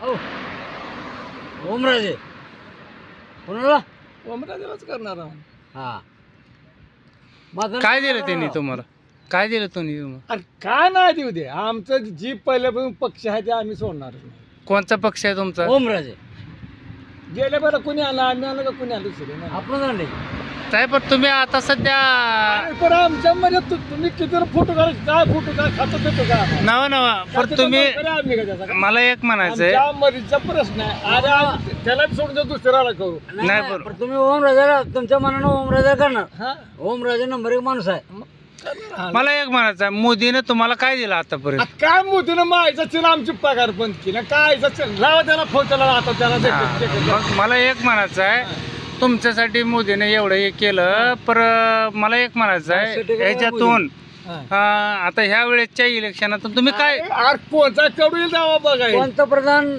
हो ओमराजे कोणाला ओमराजेलाच करणार आहोत. हा माझं काय दिलं त्यांनी तुम्हाला? काय दिलं तुम्ही तुम्हाला? अरे काय नाही देऊ दे, आमचं जी पहिल्यापासून पक्ष आहे ते आम्ही सोडणार नाही. कोणचा पक्ष आहे तुमचा? ओमराजे गेल्या वेळेला कुणी आलं, आम्ही आलं का कुणी आलं दुसरे नाही. आपण झाले साहेब पण तुम्ही आता सध्या अरे पण आमच्या मध्ये तुम्ही किती फोटो काढ, काय फोटो काय खातं देतो का नवा नवा पण तुम्ही आम्ही का त्याचा? मला एक म्हणायचंय, आमच्या मरीचा प्रश्न आहे. अरे त्याला सोडून देऊ, दुसऱ्याला करू. नाही, बरोबर. पण तुम्ही ओमराजेला तुमच्या मनानं ओमराजे करणार. हा ओमराजे नंबर 1 माणूस आहे. मग करणार आम्ही. मला एक म्हणायचं मोदीने तुम्हाला काय दिलं आतापर्यंत? आता काय मोदीनं मायचा चिल आमची पगार बंद केला, काय लावा त्याला फोन, त्याला आता त्याला देतो. मग मला एक म्हणायचं आहे, तुमच्यासाठी मोदीने एवढं हे केलं, पर मला एक म्हणायचं आहे ह्याच्यातून आता ह्या वेळेसच्या इलेक्शनातून तुम्ही काय अरे कोणता कडू दावा बघाय पंतप्रधान